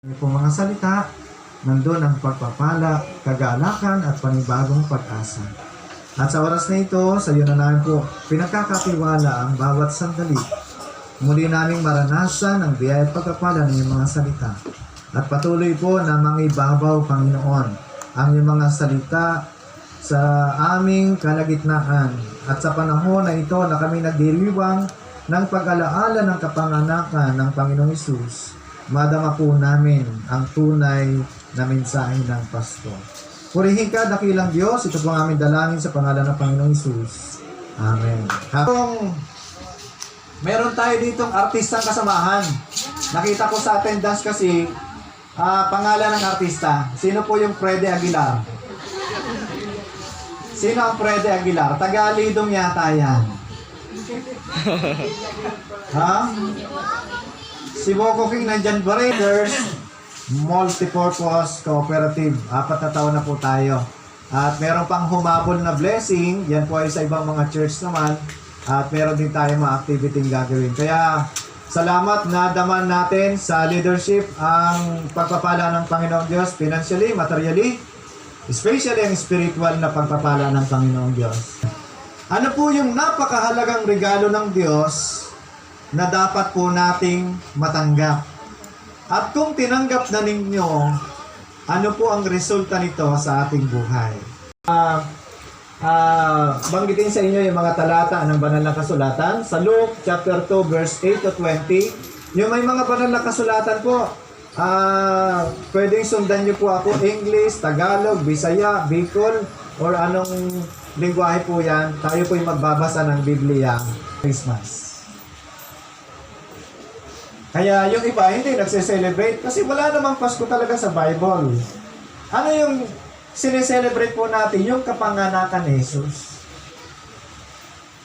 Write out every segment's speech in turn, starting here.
Po mga salita, nandun ang pagpapala, kagalakan at panibagong pag-asa. At sa oras na ito, sa iyo na namin po pinagkakatiwala ang bawat sandali. Muli naming maranasan ang biyaya at pagpapala ng iyong mga salita. At patuloy po na mangibabaw, Panginoon, ang iyong mga salita sa aming kalagitnaan. At sa panahon na ito na kami nagdiriwang ng pag-alaala ng kapanganakan ng Panginoong Hesus, madama po namin ang tunay na mensahe ng Pasko. Purihin ka, dakilang Diyos. Ito po ang aming dalangin sa pangalan ng Panginoong Hesus. Amen. Meron tayo ditong artistang kasamahan. Nakita ko sa attendance kasi pangalan ng artista. Sino po yung Frede Aguilar? Sino ang Frede Aguilar? Taga-Lidong yata yan. Ha? Si Boko King nandyan ba rin? Multipurpose Cooperative. 4 na taon na po tayo. At meron pang humabol na blessing. Yan po ay sa ibang mga church naman. At meron din tayo mga activity gagawin. Kaya salamat na daman natin sa leadership ang pagpapala ng Panginoong Diyos financially, materially, especially ang spiritual na pagpapala ng Panginoong Diyos. Ano po yung napakahalagang regalo ng Diyos na dapat po nating matanggap? At kung tinanggap na ninyo, ano po ang resulta nito sa ating buhay? Banggitin sa inyo yung mga talata ng banal na kasulatan. Sa Luke chapter 2 verse 8 to 20, yung may mga banal na kasulatan po, pwedeng sundan nyo po ako, English, Tagalog, Bisaya, Bicol, or anong lingwahe po yan. Tayo po yung magbabasa ng Biblia Christmas. Kaya yung iba hindi nagse-celebrate kasi wala namang Pasko talaga sa Bible. Ano yung sineselebrate po natin? Yung kapanganakan ni Jesus.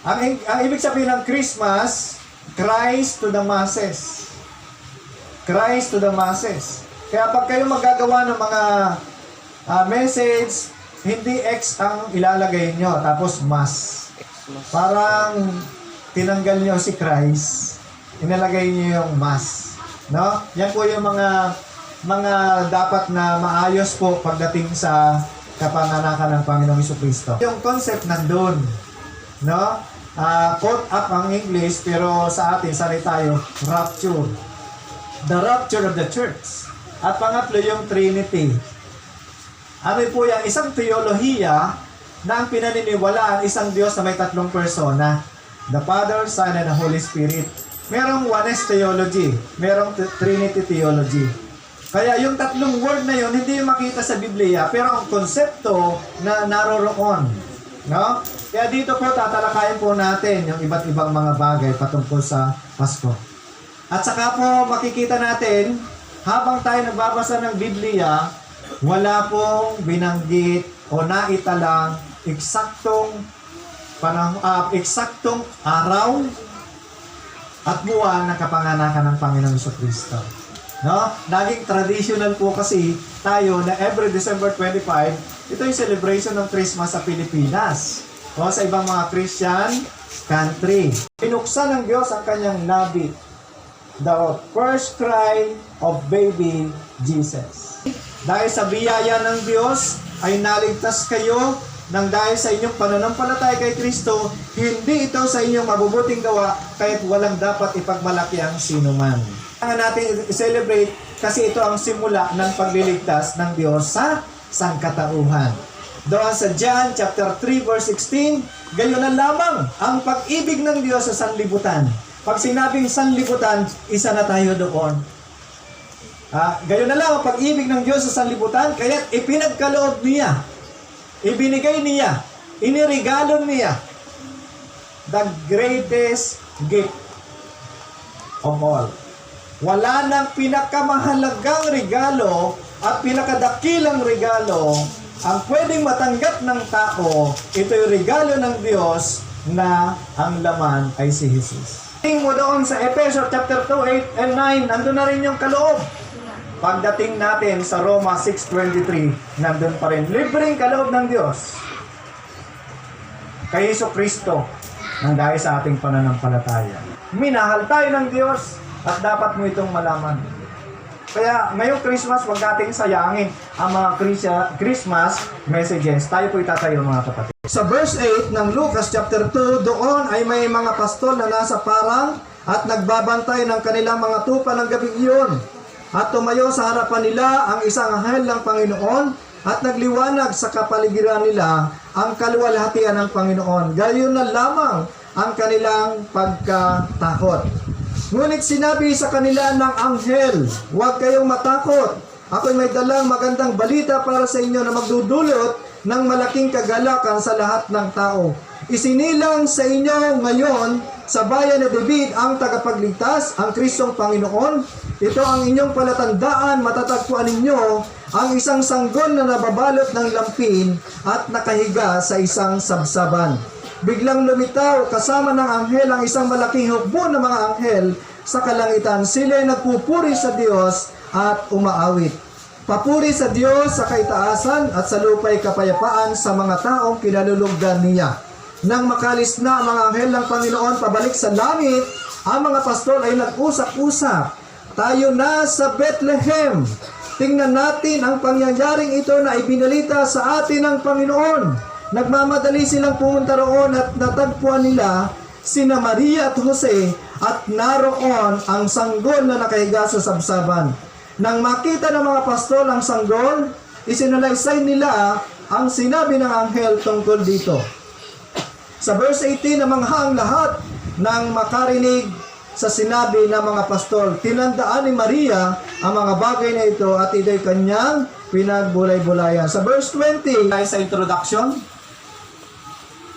Ang ibig sabihin ng Christmas, Christ to the masses. Christ to the masses. Kaya pag kayo magagawa ng mga message, hindi X ang ilalagay nyo, tapos mas. Parang tinanggal nyo si Christ, inalagay niyo yung mas, no? Yan po yung mga dapat na maayos po pagdating sa kapanganakan ng Panginoong Jesucristo. Yung concept nandun, no? Quote up ang English, pero sa atin, sanay tayo, rapture. The rapture of the church. At pangatlo, yung Trinity. Ano po yung isang teolohiya na ang pinaniniwalaan isang Diyos na may 3 persona. The Father, Son, and the Holy Spirit. Merong oneness theology, merong Trinity theology. Kaya yung 3 word na yun, hindi makita sa Biblia, pero ang konsepto na naroroon. No? Kaya dito po, tatalakayin po natin yung iba't ibang mga bagay patungkol sa Pasko. At saka po, makikita natin, habang tayo nagbabasa ng Biblia, wala pong binanggit o naitalang eksaktong araw at buwan ng kapanganakan ng Panginoong Jesucristo. No? Naging traditional po kasi tayo na every December 25, ito yung celebration ng Christmas sa Pilipinas o sa ibang mga Christian country. Pinuksan ng Diyos ang kanyang nabi, the first cry of baby Jesus. Dahil sa biyaya ng Diyos ay naligtas kayo nang dahil sa inyong pananampalataya kay Kristo, hindi ito sa inyong mabubuting gawa kahit walang dapat ipagmalaki ang sinuman. Kailangan natin i-celebrate kasi ito ang simula ng pagliligtas ng Diyos sa sangkatauhan. Doon sa John chapter 3 verse 16, gayon na lamang ang pag-ibig ng Diyos sa sanlibutan. Pag sinabing sanlibutan, isa na tayo doon. Gayon na lang ang pag-ibig ng Diyos sa sanlibutan, kaya't ipinagkaloob niya, ibinigay niya, iniregalo niya the greatest gift of all. Wala nang pinakamahalagang regalo at pinakadakilang regalo ang pwedeng matanggap ng tao. Ito yung regalo ng Diyos na ang laman ay si Jesus. Tingin mo doon sa Ephesians chapter 2, 8 and 9, nandun na rin yung kaloob. Pagdating natin sa Roma 6:23, nandun pa rin. Libreng kaloob ng Diyos kay Jesucristo nang dahil sa ating pananampalataya. Minahal tayo ng Diyos at dapat mo itong malaman. Kaya ngayong Christmas, huwag nating sayangin ang mga Christmas messages. Tayo po itatayo mga kapatid. Sa verse 8 ng Lucas chapter 2, doon ay may mga pastol na nasa parang at nagbabantay ng kanilang mga tupa ng gabing iyon. At tumayo sa harapan nila ang isang anghel ng Panginoon at nagliwanag sa kapaligiran nila ang kaluwalhatian ng Panginoon. Gayon na lamang ang kanilang pagkatakot. Ngunit sinabi sa kanila ng anghel, huwag kayong matakot. Ako'y may dalang magandang balita para sa inyo na magdudulot ng malaking kagalakan sa lahat ng tao. Isinilang sa inyo ngayon sa bayan ni David ang tagapagligtas, ang Kristong Panginoon. Ito ang inyong palatandaan, matatagpuan ninyo ang isang sanggol na nababalot ng lampin at nakahiga sa isang sabsaban. Biglang lumitaw kasama ng anghel ang isang malaking hukbo ng mga anghel sa kalangitan. Sila ay nagpupuri sa Diyos at umaawit. Papuri sa Diyos sa kaitaasan at sa lupa'y kapayapaan sa mga taong kinalulugdan niya. Nang makalis na ang mga anghel ng Panginoon pabalik sa langit, ang mga pastol ay nag-usap-usap. Tayo na sa Bethlehem. Tingnan natin ang pangyayaring ito na ibinalita sa atin ng Panginoon. Nagmamadali silang pumunta roon at natagpuan nila sina Maria at Jose at naroon ang sanggol na nakahiga sa sabsaban. Nang makita ng mga pastol ang sanggol, isinalaysay nila ang sinabi ng anghel tungkol dito. Sa verse 18, namanghang lahat ng makarinig sa sinabi ng mga pastol. Tinandaan ni Maria ang mga bagay na ito at ito'y kanyang pinagbulay-bulayan. Sa verse 20, sa introduction,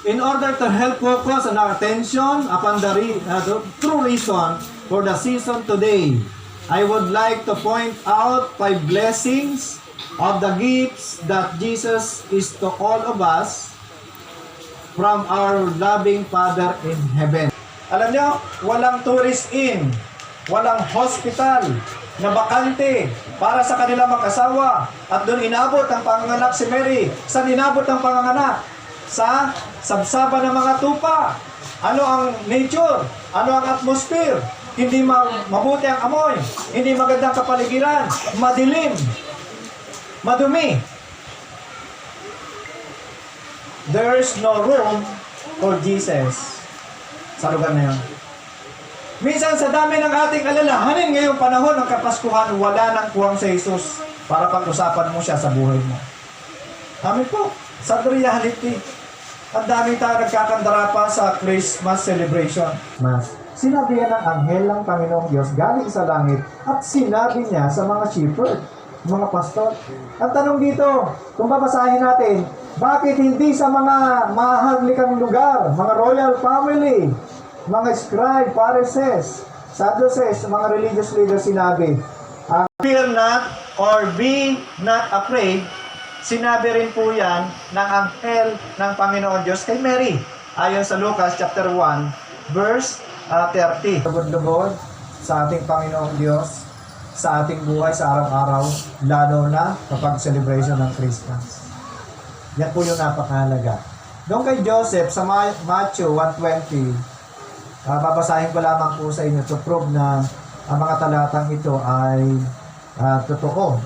in order to help focus on our attention upon the true reason for the season today, I would like to point out 5 blessings of the gifts that Jesus is to all of us from our loving Father in heaven. Alam nyo, walang tourist inn, walang hospital na bakante para sa kanilang mag-asawa. At doon inabot ang panganganak si Mary. Saan inabot ang panganganak? Sa sabsaba ng mga tupa. Ano ang nature? Ano ang atmosphere? Hindi mabuti ang amoy. Hindi magandang kapaligiran. Madilim. Madumi. There's no room for Jesus sa lugar na yun. Minsan sa dami ng ating alalahanin ngayong panahon ng Kapaskuhan, wala nang kuwang sa Jesus para pag-usapan mo siya sa buhay mo. Amin po. Sa reality, ang dami tayo nagkakandara pa sa Christmas celebration. Sinabi yan ng anghel ng Panginoong Diyos galing sa langit at sinabi niya sa mga shepherd, mga pastor. Ang tanong dito, kung babasahin natin, bakit hindi sa mga mahaglikang lugar, mga royal family, mga scribe, Pharisees, Sadducees, mga religious leaders sinabi, fear not or be not afraid, sinabi rin po yan ng anghel ng Panginoon Diyos kay Mary. Ayon sa Lucas chapter 1, verse 30. Lugod-lugod sa ating Panginoong Diyos, sa ating buhay sa araw-araw, lalo na kapag celebration ng Christmas. Yan po yung napakahalaga. Doon kay Joseph sa Matthew 1:20, babasahin ko lamang po sa inyo to prove na ang mga talatang ito ay totoo.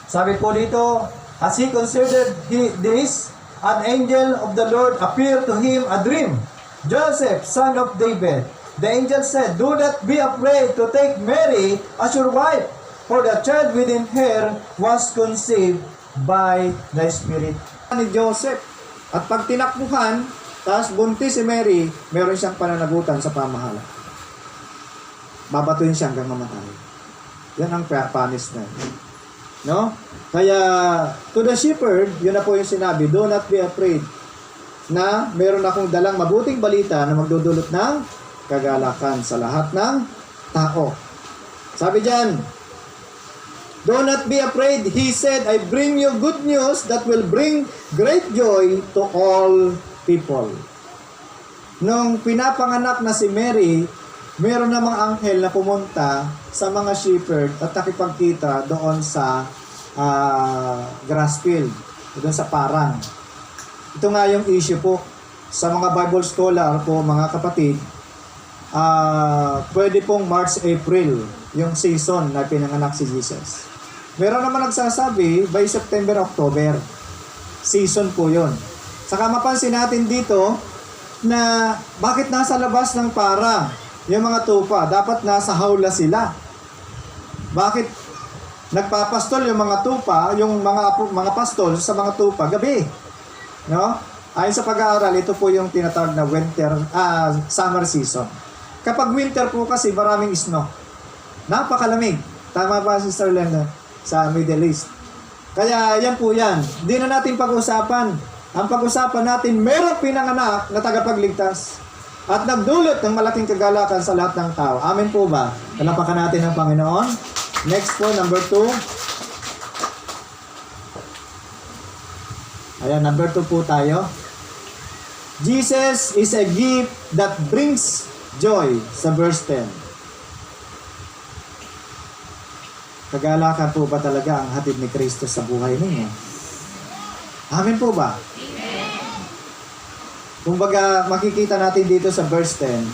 Sabi po dito, as he considered this, an angel of the Lord appeared to him a dream. Joseph, son of David, the angel said, do not be afraid to take Mary as your wife, for the child within her was conceived by the Spirit. Ni Joseph, at pag tinakbuhan, tapos buntis si Mary, meron siyang pananagutan sa pamahala. Babatuhin siya hanggang mamatay. Yan ang panis na. No? Kaya, to the shepherd, yun na po yung sinabi, do not be afraid, na meron akong dalang mabuting balita na magdudulot ng kagalakan sa lahat ng tao. Sabi diyan, do not be afraid, he said, I bring you good news that will bring great joy to all people. Nung pinapanganak na si Mary, meron namang anghel na pumunta sa mga shepherd at nakipagkita doon sa grass field, doon sa parang. Ito nga yung issue po sa mga Bible scholar po, mga kapatid. pwede pong March, April, yung season na pinanganak si Jesus. Meron naman nagsasabi, by September, October, season po yun. Saka mapansin natin dito, na bakit nasa labas ng para yung mga tupa? Dapat nasa hawla sila. Bakit nagpapastol yung mga tupa, yung mga pastol sa mga tupa gabi? No? Ayon sa pag-aaral, ito po yung tinatawag na summer season. Kapag winter po kasi maraming snow. Napakalamig. Tama ba, Sister Lena? Sa Middle East. Kaya yan po yan. Hindi na natin pag-usapan. Ang pag-usapan natin, merong pinanganak na tagapagligtas at nagdulot ng malaking kagalakan sa lahat ng tao. Amen po ba? Palapakan natin ang Panginoon. Next po, number 2. Ayan, number 2 po tayo. Jesus is a gift that brings joy sa verse 10. Kagalakan po ba talaga ang hatid ni Kristo sa buhay ninyo? Amen po ba? Amen. Kumbaga, makikita natin dito sa verse 10.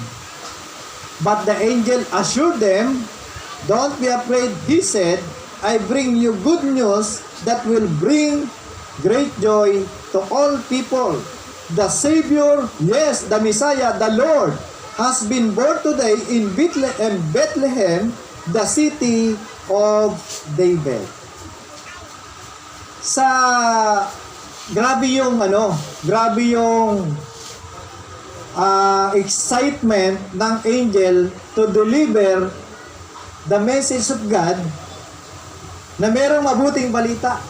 But the angel assured them, don't be afraid, he said, I bring you good news that will bring great joy to all people. The Savior, yes, the Messiah, the Lord, has been born today in Bethlehem, the city of David. Grabe yung excitement ng angel to deliver the message of God na merong mabuting balita.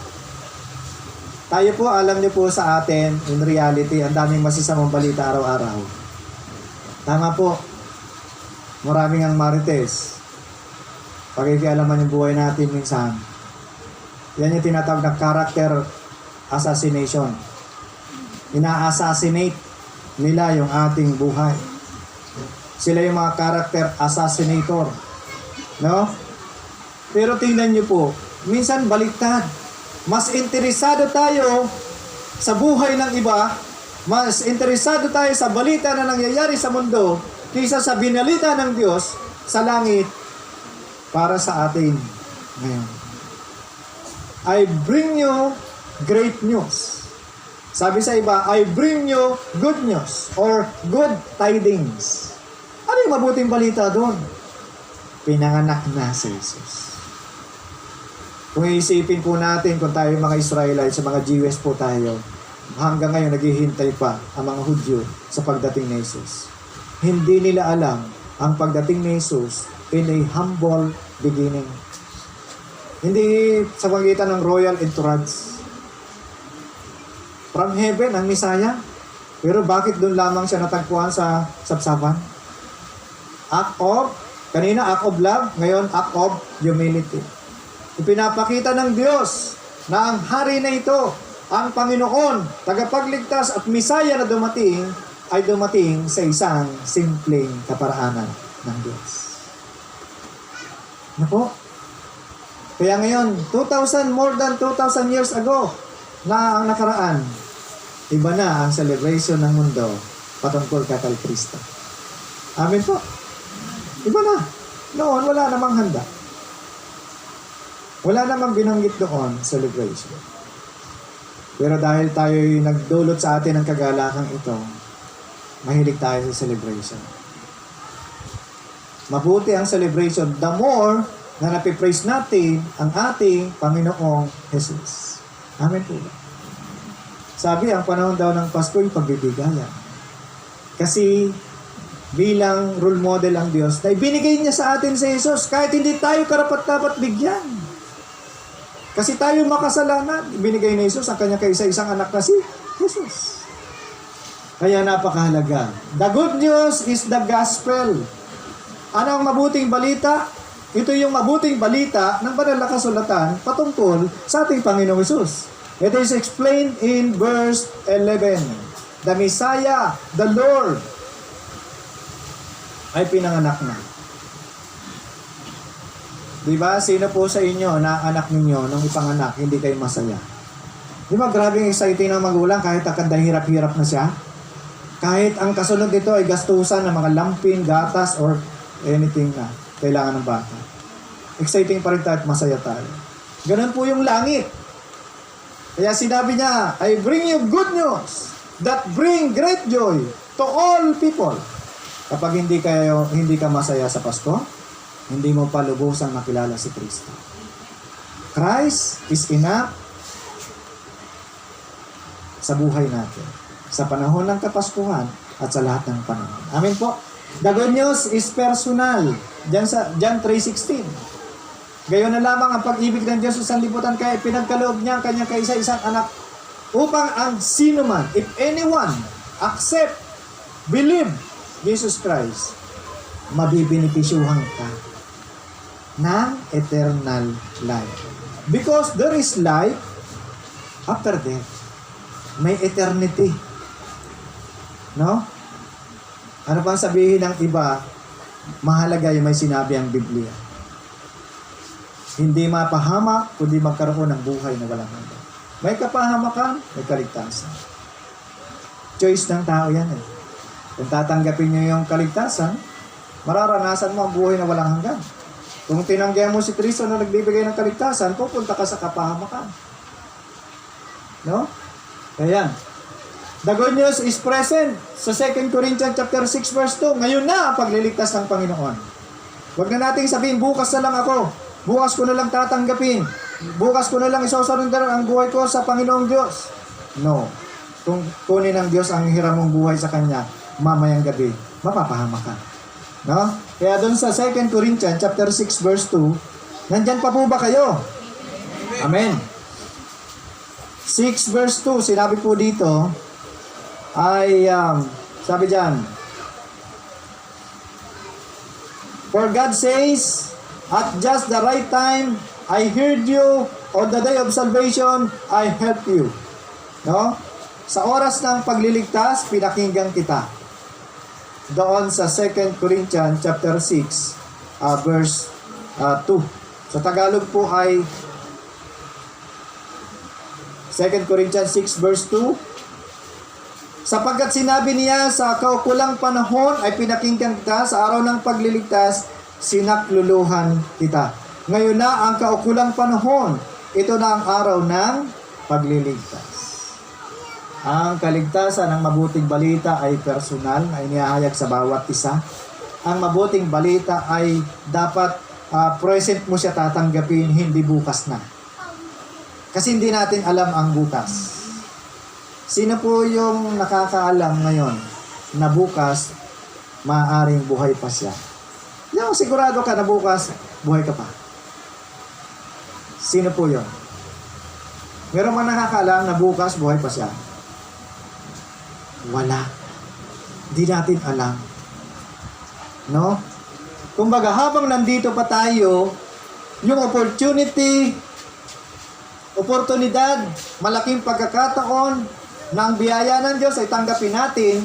Tayo po, alam niyo po sa atin, in reality, ang daming masisamang balita araw-araw. Tama po. Maraming ang marites. Pakikialaman yung buhay natin minsan. Yan yung tinatawag na character assassination. Ina-assassinate nila yung ating buhay. Sila yung mga character assassinator. No? Pero tingnan niyo po, minsan baliktad. Mas interesado tayo sa buhay ng iba, mas interesado tayo sa balita na nangyayari sa mundo kaysa sa binalita ng Diyos sa langit para sa atin ngayon. I bring you great news. Sabi sa iba, I bring you good news or good tidings. Ano yung mabuting balita doon? Pinanganak na si Jesus. Kung iisipin po natin kung tayo mga Israelites, sa mga Jews po tayo, hanggang ngayon naghihintay pa ang mga Hudyo sa pagdating ni Jesus. Hindi nila alam ang pagdating ni Jesus in a humble beginning. Hindi sa pagitan ng royal entourage. From heaven, ang Messiah. Pero bakit doon lamang siya natagpuan sa sapsapan? Act of, kanina act of love, ngayon act of humility. Ipinapakita ng Diyos na ang hari na ito, ang Panginoon, tagapagligtas at Messiah na dumating, ay dumating sa isang simpleng kaparaanan ng Diyos. Nako? Kaya ngayon, more than 2,000 years ago na ang nakaraan, iba na ang celebration ng mundo patungkol kay Kristo. Amen po. Iba na. Noon, wala namang handa. Wala namang binanggit doon, celebration. Pero dahil tayo'y nagdulot sa atin ng kagalakang ito, mahilig tayo sa celebration. Mabuti ang celebration, the more na napipraise natin ang ating Panginoong Jesus. Amen po ba? Sabi, ang panahon daw ng Pasko ay pagbibigayan. Kasi bilang role model ang Diyos, na ibinigay niya sa atin si Jesus kahit hindi tayo karapat-dapat bigyan. Kasi tayo makasalanan, ibinigay ni Jesus ang kanyang kaisa-isang anak na si Jesus. Kaya napakahalaga. The good news is the gospel. Ano ang mabuting balita? Ito yung mabuting balita ng banal na kasulatan patungkol sa ating Panginoong Jesus. It is explained in verse 11. The Messiah, the Lord, ay pinanganak na. Diba? Sino po sa inyo na anak ninyo nung ipanganak, hindi kayo masaya? Diba? Grabing exciting ng magulang kahit akad hirap-hirap na siya. Kahit ang kasunod nito ay gastusan ng mga lampin, gatas, or anything na kailangan ng bata. Exciting pa rin tayo at masaya tayo. Ganun po yung langit. Kaya sinabi niya, I bring you good news that bring great joy to all people. Kapag hindi ka masaya sa Pasko, hindi mo pa lubusang makilala si Kristo. Christ is enough sa buhay natin, sa panahon ng Kapaskuhan at sa lahat ng panahon. Amen po. The good news is personal. Diyan sa John 3:16. Gayon na lamang ang pag-ibig ng Diyos sa sanlibutan, kaya pinagkaloob niya ang kanyang kaisa-isang anak upang ang sino man, if anyone, accept, believe Jesus Christ, mabibinipisyuhan ka ng eternal life. Because there is life after death. May eternity. No? Ano pang sabihin ng iba, mahalaga yung may sinabi ang Biblia. Hindi mapahamak, kundi magkaroon ng buhay na walang hanggan. May kapahamakan, may kaligtasan. Choice ng tao yan eh. Kung tatanggapin niyo yung kaligtasan, mararanasan mo ang buhay na walang hanggan. Kung tinanggihan mo si Kristo na nagbibigay ng kaligtasan, pupunta ka sa kapahamakan. No? Kaya, the good news is present sa 2 Corinthians chapter 6 verse 2. Ngayon na ang pagliligtas ng Panginoon. Huwag na nating sabihin, bukas na lang ako. Bukas ko na lang tatanggapin. Bukas ko na lang isasurrender ang buhay ko sa Panginoong Diyos. No. Kung kunin ng Diyos ang hiram mong buhay sa Kanya, mamayang gabi, mapapahama ka. No? Kaya doon sa 2 Corinthians chapter 6 verse 2, nandyan pa po ba kayo? Amen. 6 verse 2, sinabi po dito, ay, sabi dyan, for God says, at just the right time, I heard you, on the day of salvation, I helped you. No? Sa oras ng pagliligtas, pinakinggan kita. Doon sa 2 Corinthians chapter 6, verse 2. Sa Tagalog po ay 2 Corinthians 6 verse 2. Sapagkat sinabi niya, sa kaukulang panahon ay pinakinggan kita, sa araw ng pagliligtas, sinakluluhan kita. Ngayon na ang kaukulang panahon, ito na ang araw ng pagliligtas. Ang kaligtasan ng mabuting balita ay personal, ay inihahayag sa bawat isa. Ang mabuting balita ay dapat present mo siya tatanggapin, hindi bukas na. Kasi hindi natin alam ang bukas. Sino po yung nakakaalam ngayon na bukas maaaring buhay pa siya? Yung sigurado ka na bukas, buhay ka pa. Sino po yun? Meron man nakakaalam na bukas buhay pa siya? Wala. Di natin alam. No? Kumbaga, habang nandito pa tayo, yung oportunidad, malaking pagkakataon ng biyaya ng Diyos ay tanggapin natin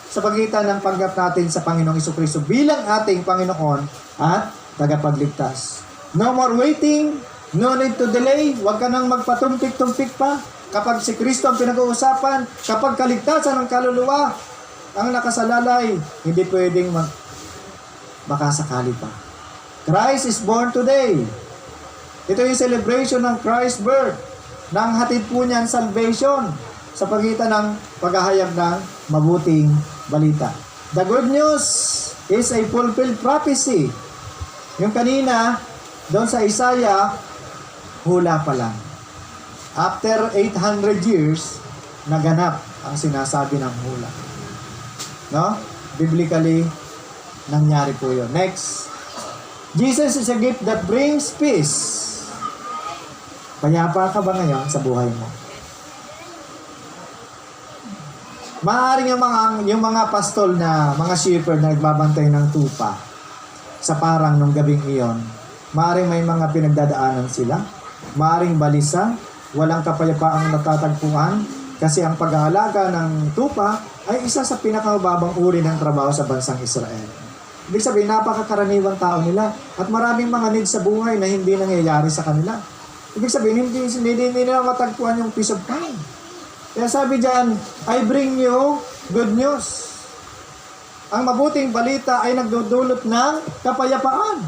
sa pagitan ng pagganap natin sa Panginoong Jesucristo bilang ating Panginoon at tagapagligtas. No more waiting, no need to delay, huwag ka nang magpatumpik-tumpik pa. Kapag si Kristo ang pinag-uusapan, kapag kaligtasan ng kaluluwa, ang nakasalalay, hindi pwedeng makasakali pa. Christ is born today. Ito yung celebration ng Christ's birth. Nang hatid po niyan salvation sa pagitan ng paghahayag ng mabuting balita. The good news is a fulfilled prophecy. Yung kanina, doon sa Isaiah, hula pa lang. After 800 years, naganap ang sinasabi ng hula. No? Biblically, nangyari po yun. Next. Jesus is a gift that brings peace. Payapa ka ba ngayon sa buhay mo? Maaaring yung mga pastol na, mga shepherd na nagbabantay ng tupa sa parang nung gabing iyon, maaaring may mga pinagdadaanan sila, maaaring balisa, walang kapayapaang natatagpuan, kasi ang pag-aalaga ng tupa ay isa sa pinakamababang uri ng trabaho sa bansang Israel. Ibig sabihin, napakakaraniwang tao nila at maraming mga needs sa buhay na hindi nangyayari sa kanila. Ibig sabihin, hindi nila matagpuan yung peace of mind. Kaya sabi dyan, I bring you Good news. Ang mabuting balita ay nagdudulot ng kapayapaan.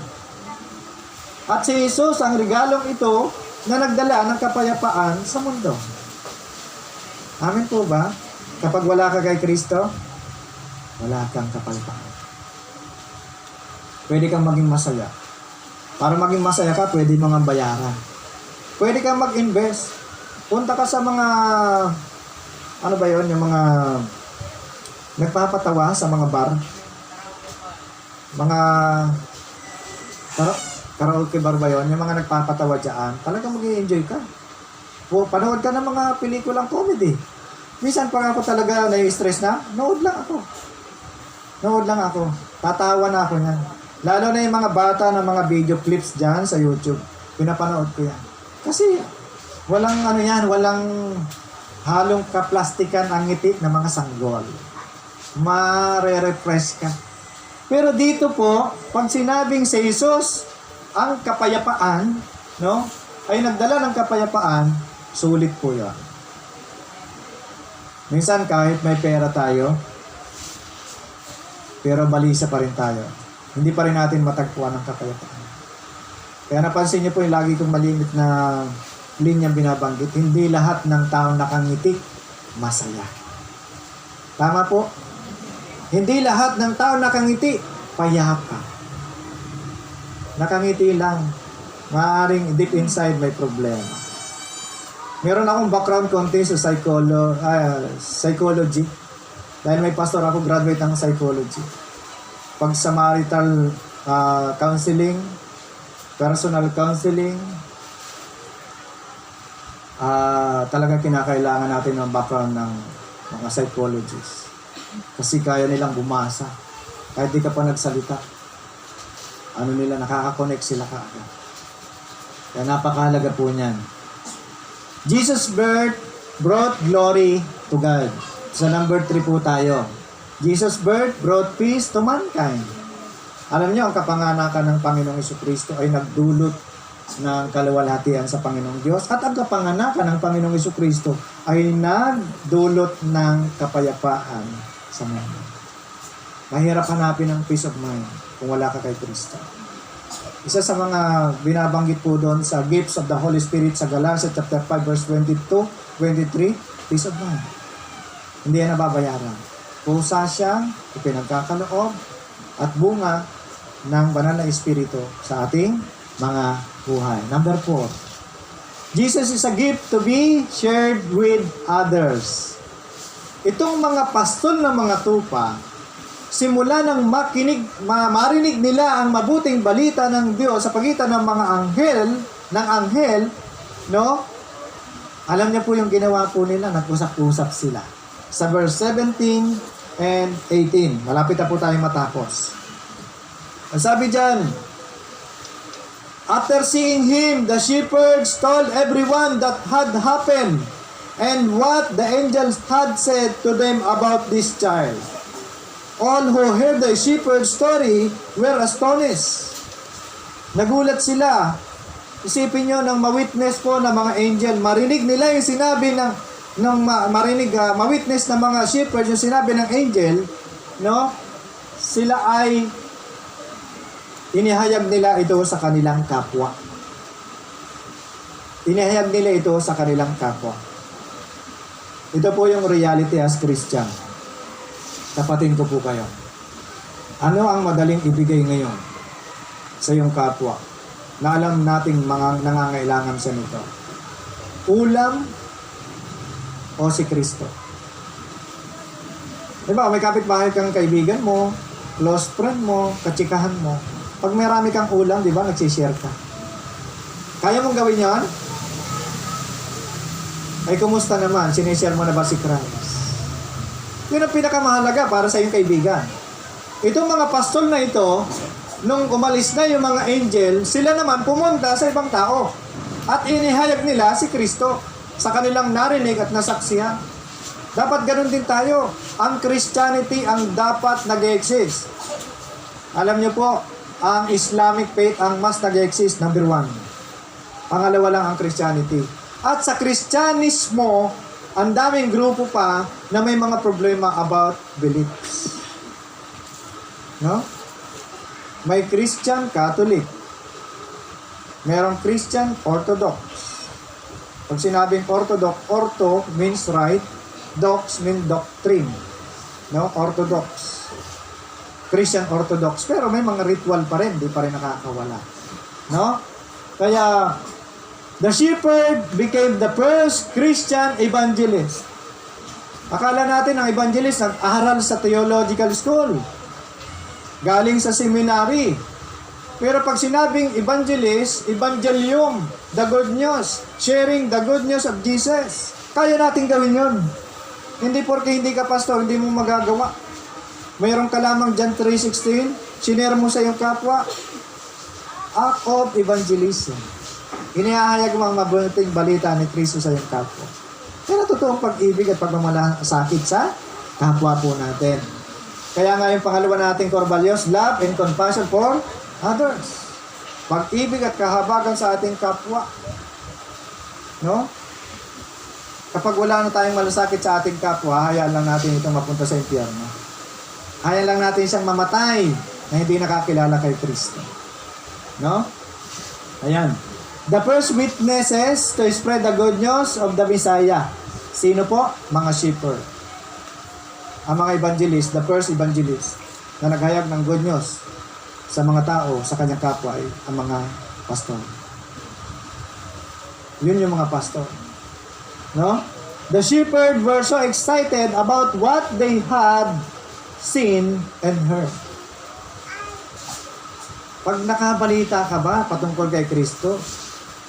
At si Jesus ang regalong ito na nagdala ng kapayapaan sa mundo. Amen po ba? Kapag wala ka kay Kristo, wala kang kapayapaan. Pwede kang maging masaya. Para maging masaya ka, pwede mga bayaran. Pwede kang mag-invest. Punta ka sa mga, ano ba yun, yung mga nagpapatawa sa mga bar. Mga karaoke bar ba yun? Yung mga nagpapatawa dyan. Talagang mag-i-enjoy ka. Panood ka ng mga pelikulang comedy. Minsan pag ako talaga nai-stress na, nood lang ako. Tatawa na ako niyan. Lalo na yung mga bata ng mga video clips dyan sa YouTube. Pinapanood ko yan. Kasi walang walang halong kaplastikan ang ngiti ng mga sanggol. Mare-refresh ka. Pero dito po, pag sinabing si Jesus, ang kapayapaan, no, ay nagdala ng kapayapaan, sulit po yan. Minsan kahit may pera tayo, pero balisa pa rin tayo. Hindi pa rin natin matagpuan ang kapayapaan. Kaya napansin niyo po yung lagi kong malimit na linyang binabanggit, hindi lahat ng taong nakangiti, masaya. Tama po? Hindi lahat ng taong nakangiti, payapa. Nakangiti lang. Maaaring deep inside may problema. Meron akong background konti sa psychology. Dahil may pastor ako, graduate ng psychology. Pag sa marital counseling, personal counseling, talaga kinakailangan natin ng background ng mga psychologists. Kasi kaya nilang bumasa. Kahit di ka pa nagsalita. Nakaka-connect sila kaagad. Kaya napakahalaga po niyan. Jesus' birth brought glory to God. Sa number 3 po tayo. Jesus' birth brought peace to mankind. Alam niyo, ang kapanganakan ng Panginoong Jesucristo ay nagdulot ng kaluwalhatian sa Panginoong Diyos. At ang kapanganakan ng Panginoong Jesucristo ay nagdulot ng kapayapaan sa mundo. Mahirap hanapin ang peace of mind kung wala ka kay Kristo. Isa sa mga binabanggit po doon sa gifts of the Holy Spirit sa Galatians chapter 5 verse 22-23, peace of mind. Hindi yan nababayaran. Pusa siya, ipinagkakaloob, at bunga ng banal na Espiritu sa ating mga buhay. Number 4, Jesus is a gift to be shared with others. Itong mga pastol na mga tupa, simula nang marinig nila ang mabuting balita ng Diyos sa pagitan ng mga anghel, no? Alam niyo po yung ginawa po nila, nag-usap-usap sila. Sa verse 17 and 18, malapit na po tayong matapos. Ang sabi diyan, after seeing him, the shepherds told everyone that had happened and what the angels had said to them about this child. All who heard the shepherd's story were astonished. Nagulat sila. Isipin nyo nang ma-witness po ng mga angel, marinig nila yung sinabi ma-witness ng mga shepherds yung sinabi ng angel, no? Sila ay inihayag nila ito sa kanilang kapwa. Inihayag nila ito sa kanilang kapwa. Ito po yung reality as Christian. Tapatin ko po kayo. Ano ang madaling ibigay ngayon sa iyong kapwa na alam nating mga nangangailangan sa nito? Ulam o si Kristo? Diba, may kapitbahay kang kaibigan mo, close friend mo, katsikahan mo. Pag marami kang ulam, diba, nagsishare ka. Kaya mong gawin yan? Ay, kumusta naman? Sinishare mo na ba si Christ? Yun ang pinakamahalaga para sa iyong kaibigan. Itong mga pastol na ito, nung umalis na yung mga angel, sila naman pumunta sa ibang tao. At inihayag nila si Kristo sa kanilang narinig at nasaksihan. Dapat ganun din tayo. Ang Christianity ang dapat nag-exist. Alam niyo po, ang Islamic faith ang mas nag-exist, number 1. Pangalawa lang ang Christianity. At sa Kristyanismo, ang daming grupo pa na may mga problema about beliefs. No? May Christian Catholic. Merong Christian Orthodox. Pag sinabing Orthodox, ortho means right, dox means doctrine. No? Orthodox. Christian Orthodox. Pero may mga ritual pa rin, di pa rin nakakawala. No? Kaya, the shepherd became the first Christian evangelist. Akala natin ang evangelist nag-aral sa theological school. Galing sa seminary. Pero pag sinabing evangelist, evangelium, the good news, sharing the good news of Jesus. Kaya natin gawin yun. Hindi porke hindi ka pastor, hindi mo magagawa. Mayroon ka lamang John 3:16, sinare mo sa iyong kapwa. Act of evangelism. Inihahayag mo ang mabuting balita ni Kristo sa iyong kapwa. Pero totoong pag-ibig at pagmamalasakit sa kapwa po natin. Kaya nga yung pangalawa nating core values, love and compassion for others. Pag-ibig at kahabagan sa ating kapwa. No? Kapag wala na tayong malasakit sa ating kapwa, hayaan lang natin itong mapunta sa impyerno. Hayaan lang natin siyang mamatay na hindi nakakilala kay Kristo. No? Ayan. The first witnesses to spread the good news of the Messiah. Sino po? Mga shepherd. Ang mga evangelist, the first evangelist na naghayag ng good news sa mga tao, sa kanyang kapwa ay ang mga pastor. Yun yung mga pastor. No? The shepherd were so excited about what they had seen and heard. Pag nakabalita ka ba patungkol kay Kristo,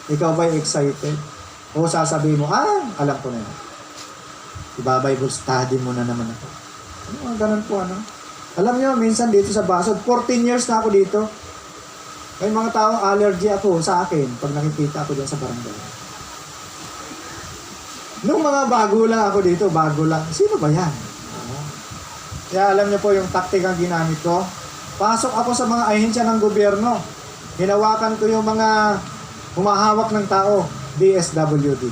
ikaw ba'y excited? O sasabihin mo, alam ko na yun. Iba-Bible study mo na naman ako. Ganun po, ano? Alam nyo, minsan dito sa Basod, 14 years na ako dito. May mga taong allergy ako sa akin pag nakikita ako dyan sa barangay. Nung mga bago lang ako dito, bago lang. Sino ba yan? Kaya alam niyo po yung taktik ang ginamit ko. Pasok ako sa mga ahensya ng gobyerno. Hinawakan ko yung mga humahawak ng tao. DSWD.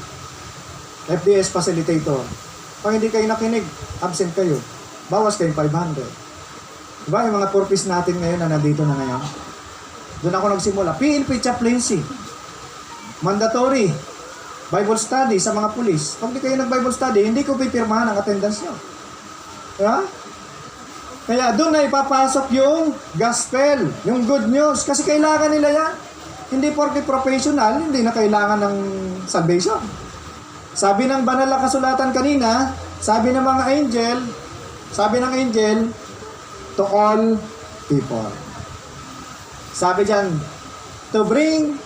FDS Facilitator. Pag hindi kayo nakinig, absent kayo. Bawas kayong 500. Diba yung mga purpose natin ngayon na nandito na ngayon? Doon ako nagsimula. PNP chaplaincy. Mandatory. Bible study sa mga pulis. Pag hindi kayo nag-Bible study, hindi ko pipirmahan ang attendance nyo. Diba? Kaya doon na ipapasok yung gospel, yung good news. Kasi kailangan nila yan. Hindi porke professional, hindi na kailangan ng salvation. Sabi ng banal na kasulatan kanina, sabi ng mga angel, to all people. Sabi dyan, to bring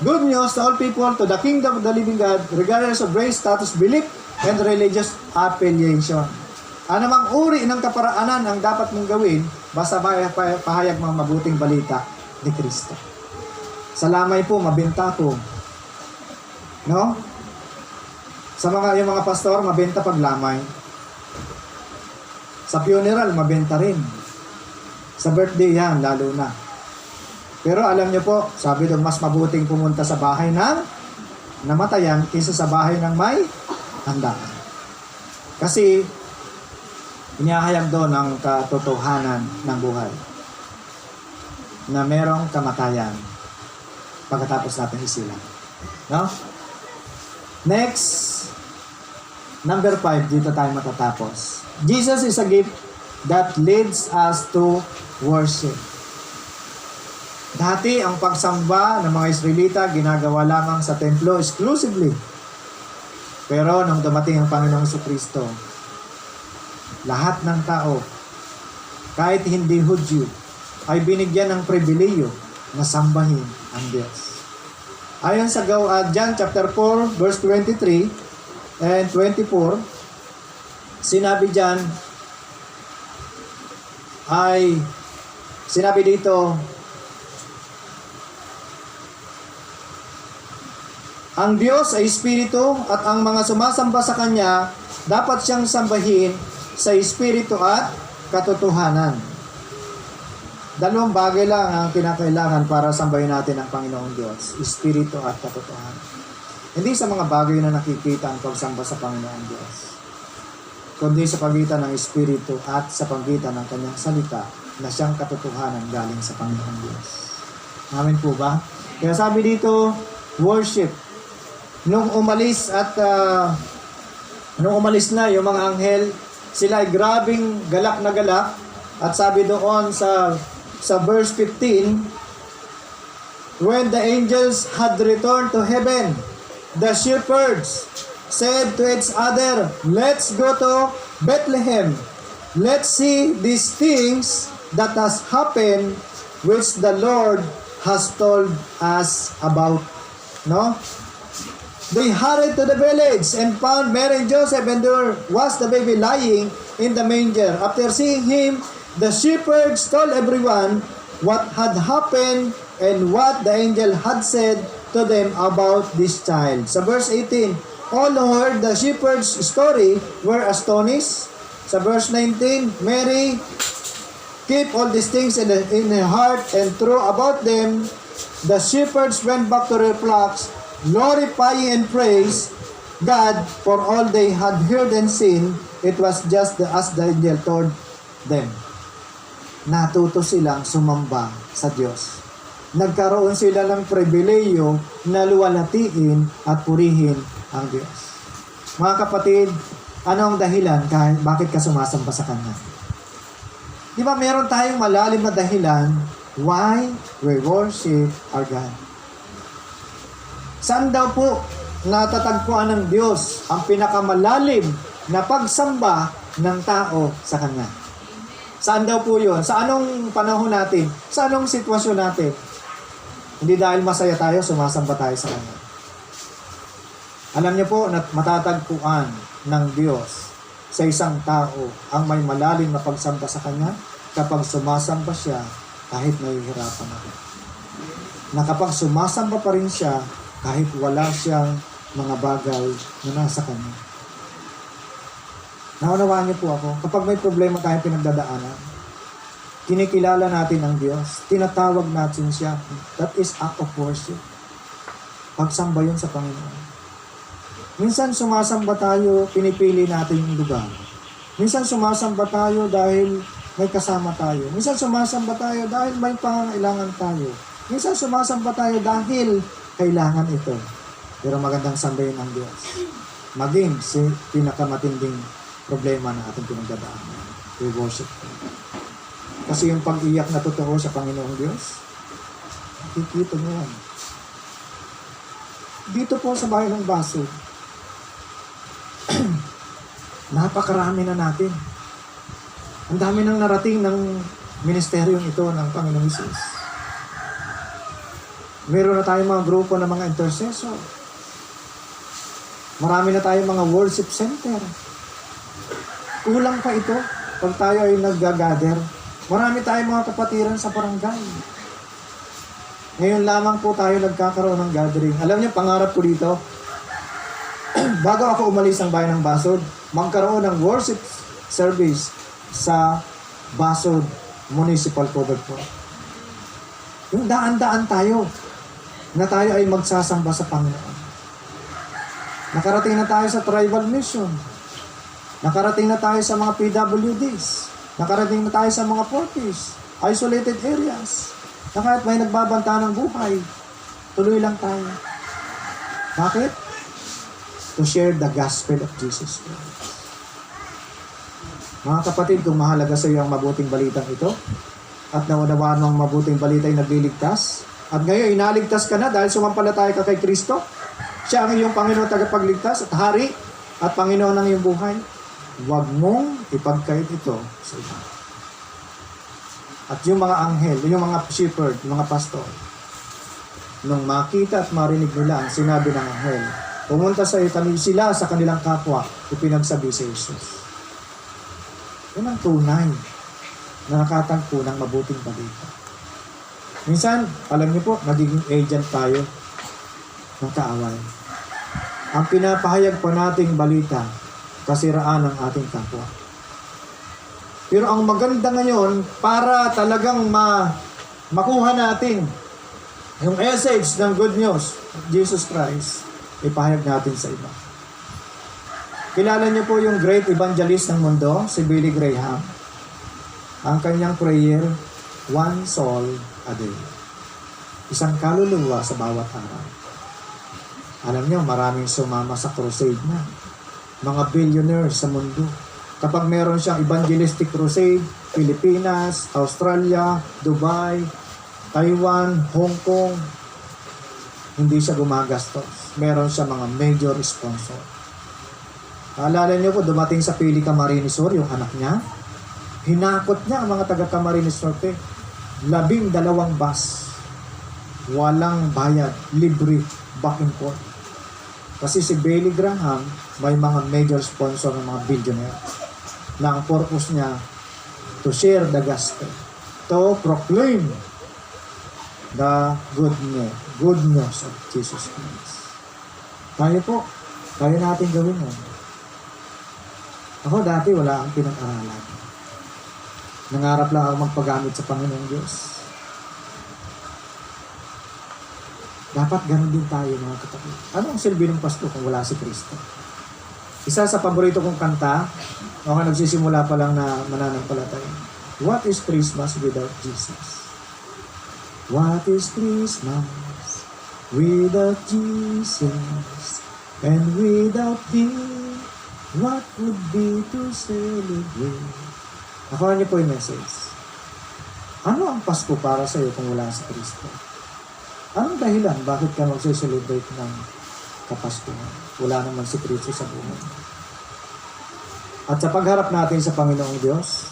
good news to all people, to the kingdom of the living God, regardless of race, status, belief, and religious affiliation. Anumang uri ng kaparaanan ang dapat mong gawin, basta pahayag mga mabuting balita ni Kristo. Sa lamay po, mabenta po. No? Yung mga pastor, mabenta pag lamay. Sa funeral, mabenta rin. Sa birthday yan, lalo na. Pero alam niyo po, sabi doon, mas mabuting pumunta sa bahay ng namatayan kaysa sa bahay ng may handaan. Kasi, inihahayag doon ang katotohanan ng buhay na merong kamatayan pagkatapos natin isilang. No? Next, number 5, dito tayo matatapos. Jesus is a gift that leads us to worship. Dati, ang pagsamba ng mga Israelita ginagawa lamang sa templo exclusively. Pero nung dumating ang Panginoong Jesucristo, lahat ng tao, kahit hindi Hudyo, ay binigyan ng pribileyo na sambahin ang Diyos. Ayon sa John chapter 4, verse 23 and 24, sinabi dito, ang Diyos ay Espiritu at ang mga sumasamba sa Kanya dapat siyang sambahin sa Espiritu at katotohanan. Dalawang bagay lang ang kinakailangan para sambahin natin ang Panginoong Diyos, Espiritu at katotohanan. Hindi sa mga bagay na nakikita ang pagsamba sa Panginoon Diyos, kundi sa pagitan ng Espiritu at sa pagitan ng Kanyang salita na siyang katotohanan galing sa Panginoon Diyos. Amen po ba? Kaya sabi dito, worship. Nung umalis na yung mga anghel, sila ay grabing galak na galak. At sabi doon sa verse 15, when the angels had returned to heaven, the shepherds said to each other, let's go to Bethlehem. Let's see these things that has happened, which the Lord has told us about. No? They hurried to the village and found Mary and Joseph, and there was the baby lying in the manger. After seeing him, the shepherds told everyone what had happened and what the angel had said to them about this child. Sa verse 18, all who heard the shepherd's story were astonished. Sa verse 19, Mary kept all these things in her heart and threw about them. The shepherds went back to their flocks, glorifying and praise God for all they had heard and seen. It was just as the angel told them. Natuto silang sumamba sa Diyos. Nagkaroon sila ng pribileyo na luwalhatiin at purihin ang Diyos. Mga kapatid, ano ang dahilan bakit ka sumasamba sa Kanya? Di ba meron tayong malalim na dahilan why we worship our God? Saan daw po natatagpuan ng Diyos ang pinakamalalim na pagsamba ng tao sa Kanya? Saan daw po yun? Sa anong panahon natin? Sa anong sitwasyon natin? Hindi dahil masaya tayo, sumasamba tayo sa Kanya. Alam niyo po na matatagpuan ng Diyos sa isang tao ang may malalim na pagsamba sa Kanya kapag sumasamba siya kahit nahihirapan ako. Na kapag sumasamba pa rin siya kahit wala siyang mga bagay na nasa Kanya. Naunawaan niyo po ako, kapag may problema tayong pinagdadaanan, kinikilala natin ang Diyos, tinatawag natin siya, that is act of worship. Pagsamba yun sa Panginoon. Minsan sumasamba tayo, pinipili natin yung lugar. Minsan sumasamba tayo dahil may kasama tayo. Minsan sumasamba tayo dahil may pangangailangan tayo. Minsan sumasamba tayo dahil kailangan ito. Pero magandang sambahin ang Diyos. Maging si pinakamatinding problema na ating pinagdadaanan. We worship Him. Kasi yung pag-iyak na totoo sa Panginoong Diyos, nakikita mo yan. Dito po sa bahay ng Basod, napakarami na natin. Ang dami nang narating ng ministeryong ito ng Panginoong Hesus. Meron na tayong mga grupo ng mga intercessor. Marami na tayong mga worship center. Kulang pa ito pag tayo ay nag-gather. Marami tayong mga kapatiran sa barangay. Ngayon lamang po tayo nagkakaroon ng gathering. Alam niyo, pangarap ko dito, bago ako umalis ng bayan ng Basod, magkaroon ng worship service sa Basod Municipal Covered Court. Yung daan-daan tayo na tayo ay magsasamba sa Panginoon. Nakarating na tayo sa tribal mission. Nakarating na tayo sa mga PWDs. Nakarating na tayo sa mga forties, isolated areas. Na kahit may nagbabanta ng buhay, tuloy lang tayo. Bakit? To share the gospel of Jesus Christ. Mga kapatid, kung mahalaga sa iyo ang mabuting balitang ito, at naunawaan mo ang mabuting balita ay nagliligtas, at ngayon inaligtas ka na dahil sumampalataya ka kay Kristo, siya ang iyong Panginoon tagapagligtas at Hari at Panginoon ng iyong buhay, huwag mong ipagkait ito sa iba. At yung mga anghel, yung mga shepherd, mga pastor, nung makita at marinig nila ang sinabi ng anghel, pumunta sila sa kanilang kapwa, ipinagsabi sa Jesus. Yan ang tunay na nakatagpo ng mabuting balita. Minsan, alam niyo po, nagiging agent tayo ng kaaway. Ang pinapahayag pa nating balita, kasiraan ng ating kapwa. Pero ang maganda ngayon, para talagang makuha natin yung message ng good news of Jesus Christ, ipahayag natin sa iba. Kilala niyo po yung great evangelist ng mundo, si Billy Graham. Ang kanyang prayer, one soul a day. Isang kaluluwa sa bawat araw. Alam niyo, maraming sumama sa crusade niya. Mga billionaires sa mundo. Kapag meron siyang evangelistic crusade, Pilipinas, Australia, Dubai, Taiwan, Hong Kong, hindi siya gumagastos. Meron siya mga major sponsor. Alala niyo po, dumating sa Pili Camarines Sur, yung anak niya, hinakot niya ang mga taga Camarines Norte. 12 bus. Walang bayad, libre, back and forth. Kasi si Billy Graham, may mga major sponsor ng mga billionaire na ang purpose niya to share the gospel, to proclaim the good news of Jesus Christ. Tayo po, kaya natin gawin yan. Ako dati wala akong pinag-aralan. Nangarap lang ako magpagamit sa Panginoong Diyos. Dapat ganun din tayo mga kapatid. Ano ang silbi ng pasto kung wala si Kristo? Isa sa paborito kong kanta, ako nagsisimula pa lang na mananampalataya. What is Christmas without Jesus? What is Christmas without Jesus? And without Him, what would be to celebrate? Nakuha niyo po yung message. Ano ang Pasko para sa iyo kung wala si Kristo? Anong dahilan bakit ka mag-celebrate ng Kapaskuhan? Wala naman si Kristo sa buhay. At sa pagharap natin sa Panginoong Diyos,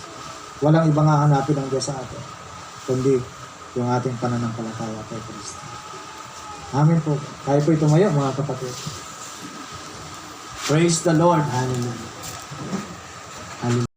walang ibang hahanapin ng Diyos sa atin, kundi yung ating pananampalataya kay Kristo. Amen po. Tayo po tumayo mga kapatid. Praise the Lord. Hallelujah. Hallelujah.